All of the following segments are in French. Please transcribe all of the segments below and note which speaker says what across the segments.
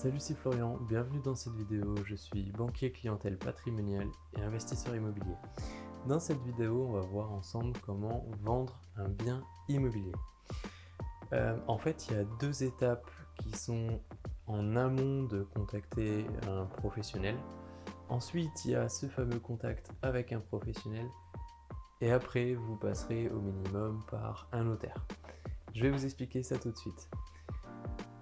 Speaker 1: Salut, c'est Florian, bienvenue dans cette vidéo. Je suis banquier clientèle patrimonial et investisseur immobilier. Dans cette vidéo, on va voir ensemble comment vendre un bien immobilier. En fait, il y a deux étapes qui sont en amont de contacter un professionnel. Ensuite, il y a ce fameux contact avec un professionnel. Et après, vous passerez au minimum par un notaire. Je vais vous expliquer ça tout de suite.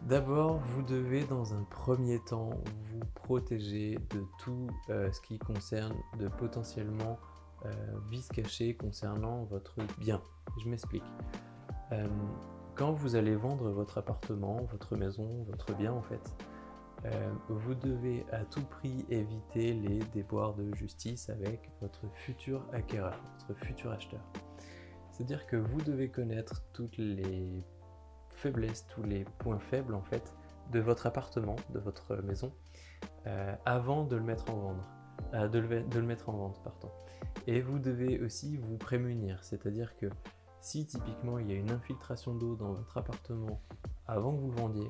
Speaker 1: D'abord, vous devez dans un premier temps vous protéger de tout ce qui concerne de potentiellement vices cachés concernant votre bien. Je m'explique. Quand vous allez vendre votre appartement, votre maison, votre bien en fait, vous devez à tout prix éviter les déboires de justice avec votre futur acquéreur, votre futur acheteur. C'est-à-dire que vous devez connaître toutes les faiblesses, tous les points faibles en fait de votre appartement, de votre maison, avant de le mettre en vente, de le mettre en vente, pardon. Et vous devez aussi vous prémunir, c'est-à-dire que si typiquement il y a une infiltration d'eau dans votre appartement avant que vous le vendiez,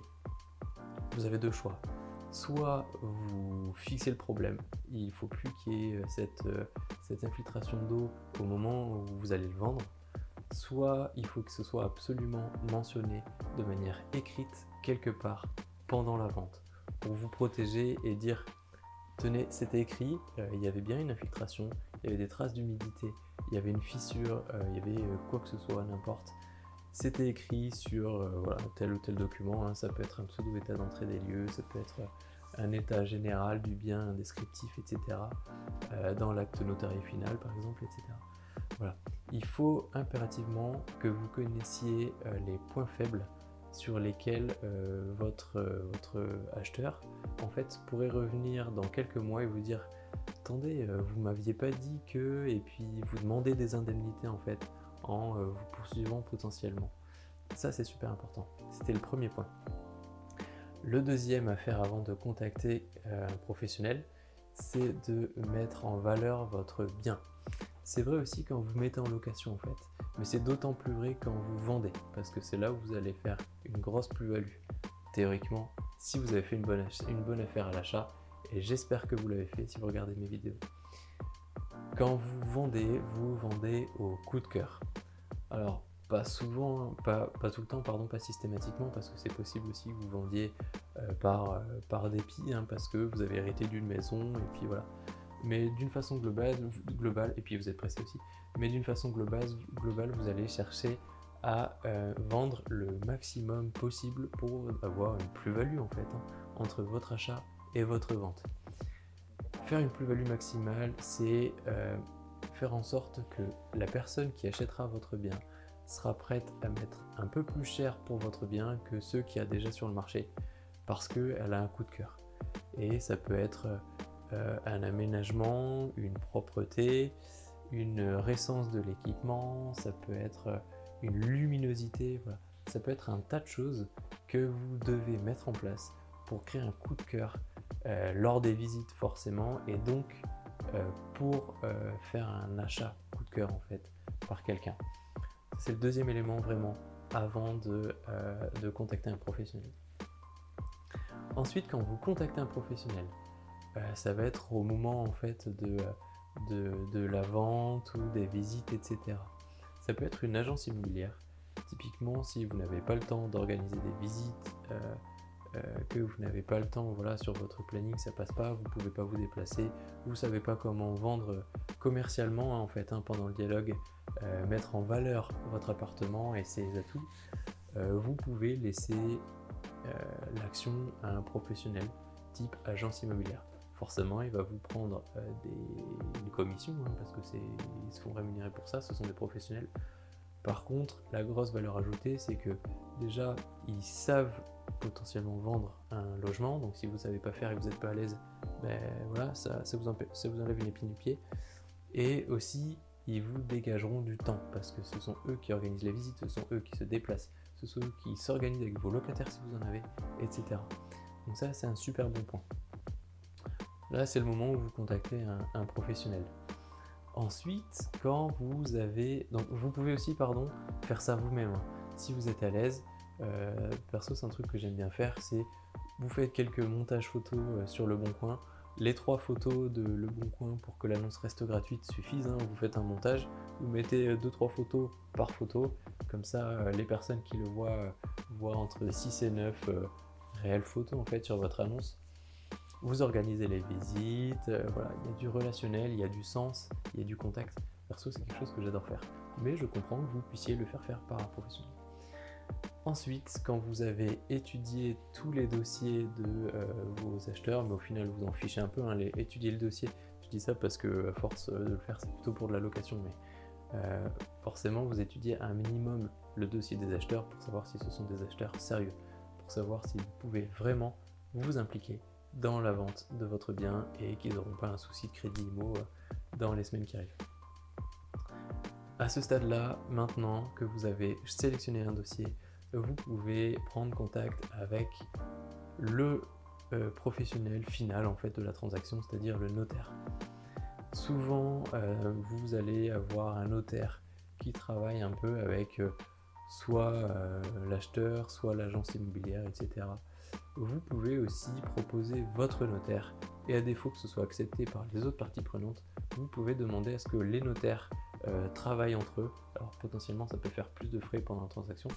Speaker 1: vous avez deux choix. Soit vous fixez le problème, il ne faut plus qu'il y ait cette infiltration d'eau au moment où vous allez le vendre, soit il faut que ce soit absolument mentionné de manière écrite quelque part pendant la vente pour vous protéger et dire tenez, c'était écrit, il y avait bien une infiltration, il y avait des traces d'humidité, il y avait une fissure, il y avait quoi que ce soit, n'importe. C'était écrit sur voilà, tel ou tel document, hein, ça peut être un pseudo-état d'entrée des lieux, ça peut être un état général du bien, un descriptif, etc. Dans l'acte notarié final par exemple, etc. Voilà. Il faut impérativement que vous connaissiez les points faibles sur lesquels votre acheteur en fait pourrait revenir dans quelques mois et vous dire attendez, vous m'aviez pas dit que, et puis vous demandez des indemnités en fait en vous poursuivant potentiellement. Ça c'est super important. C'était le premier point. Le deuxième à faire avant de contacter un professionnel, c'est de mettre en valeur votre bien. C'est vrai aussi quand vous mettez en location en fait, mais c'est d'autant plus vrai quand vous vendez, parce que c'est là où vous allez faire une grosse plus-value. Théoriquement, si vous avez fait une bonne affaire à l'achat, et j'espère que vous l'avez fait si vous regardez mes vidéos. Quand vous vendez au coup de cœur. Alors, pas souvent, pas tout le temps, pardon, pas systématiquement, parce que c'est possible aussi que vous vendiez par dépit, hein, parce que vous avez hérité d'une maison, et puis voilà. Mais d'une façon globale, et puis vous êtes pressé aussi, mais d'une façon globale, vous allez chercher à vendre le maximum possible pour avoir une plus-value en fait, hein, entre votre achat et votre vente. Faire une plus-value maximale, c'est faire en sorte que la personne qui achètera votre bien sera prête à mettre un peu plus cher pour votre bien que ceux qu'il y a déjà sur le marché, parce qu'elle a un coup de cœur. Et ça peut être un aménagement, une propreté, une récence de l'équipement, ça peut être une luminosité, voilà. Ça peut être un tas de choses que vous devez mettre en place pour créer un coup de cœur lors des visites forcément, et donc pour faire un achat coup de cœur en fait par quelqu'un. C'est le deuxième élément vraiment avant de contacter un professionnel. Ensuite, quand vous contactez un professionnel, ça va être au moment en fait de la vente ou des visites, etc. Ça peut être une agence immobilière. Typiquement, si vous n'avez pas le temps d'organiser des visites, que vous n'avez pas le temps, voilà, sur votre planning, ça passe pas, vous pouvez pas vous déplacer, vous savez pas comment vendre commercialement, hein, en fait, hein, pendant le dialogue, mettre en valeur votre appartement et ses atouts, vous pouvez laisser l'action à un professionnel type agence immobilière. Forcément, il va vous prendre une commission, hein, parce que ils se font rémunérer pour ça, ce sont des professionnels. Par contre, la grosse valeur ajoutée, c'est que déjà, ils savent potentiellement vendre un logement, donc si vous ne savez pas faire et que vous n'êtes pas à l'aise, ben voilà, ça vous enlève une épine du pied. Et aussi, ils vous dégageront du temps, parce que ce sont eux qui organisent les visites, ce sont eux qui se déplacent, ce sont eux qui s'organisent avec vos locataires si vous en avez, etc. Donc ça, c'est un super bon point. Là, c'est le moment où vous contactez un professionnel. Ensuite, quand vous avez... Donc, vous pouvez aussi, faire ça vous-même. Si vous êtes à l'aise, perso, c'est un truc que j'aime bien faire, c'est Vous faites quelques montages photos sur Le Bon Coin. Les 3 photos de Le Bon Coin pour que l'annonce reste gratuite suffisent, hein. Vous faites un montage, vous mettez 2-3 photos par photo, comme ça les personnes qui le voient voient entre 6 et 9 réelles photos en fait sur votre annonce. Vous organisez les visites, voilà, il y a du relationnel, il y a du sens, il y a du contact. Perso, c'est quelque chose que j'adore faire, mais je comprends que vous puissiez le faire par un professionnel. Ensuite, quand vous avez étudié tous les dossiers de vos acheteurs, mais au final vous en fichez un peu, hein, étudier le dossier, je dis ça parce que à force de le faire c'est plutôt pour de la location, mais forcément vous étudiez un minimum le dossier des acheteurs pour savoir si ce sont des acheteurs sérieux, pour savoir si vous pouvez vraiment vous impliquer dans la vente de votre bien et qu'ils n'auront pas un souci de crédit IMO dans les semaines qui arrivent. À ce stade-là, maintenant que vous avez sélectionné un dossier, vous pouvez prendre contact avec le professionnel final en fait de la transaction, c'est-à-dire le notaire. Souvent, vous allez avoir un notaire qui travaille un peu avec soit l'acheteur, soit l'agence immobilière, etc. Vous pouvez aussi proposer votre notaire et à défaut que ce soit accepté par les autres parties prenantes, vous pouvez demander à ce que les notaires travaillent entre eux. Alors potentiellement ça peut faire plus de frais pendant la transaction,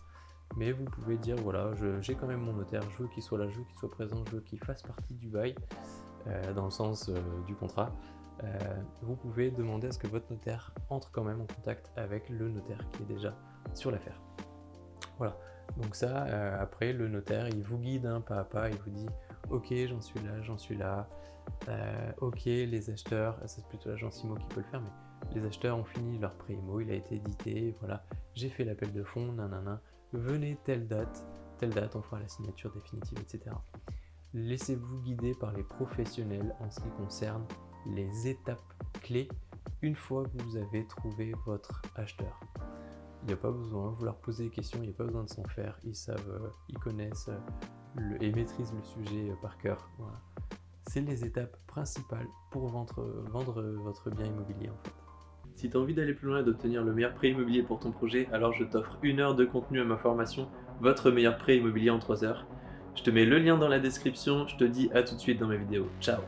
Speaker 1: mais vous pouvez dire voilà, j'ai quand même mon notaire, je veux qu'il soit là, je veux qu'il soit présent, je veux qu'il fasse partie du bail, dans le sens du contrat. Vous pouvez demander à ce que votre notaire entre quand même en contact avec le notaire qui est déjà sur l'affaire. Voilà, donc ça, après le notaire il vous guide pas à pas, il vous dit ok j'en suis là, ok les acheteurs, ça c'est plutôt l'agence IMO qui peut le faire, mais les acheteurs ont fini leur pré IMO, il a été édité, voilà, j'ai fait l'appel de fonds, nanana, venez telle date, on fera la signature définitive, etc. Laissez-vous guider par les professionnels en ce qui concerne les étapes clés une fois que vous avez trouvé votre acheteur. Il n'y a pas besoin, vous leur posez des questions, il n'y a pas besoin de s'en faire, ils savent, ils connaissent et maîtrisent le sujet par cœur. Voilà. C'est les étapes principales pour vendre votre bien immobilier en fait. Si tu as envie d'aller plus loin et d'obtenir le meilleur prêt immobilier pour ton projet, alors je t'offre 1 heure de contenu à ma formation, votre meilleur prêt immobilier en 3 heures. Je te mets le lien dans la description, je te dis à tout de suite dans mes vidéos. Ciao!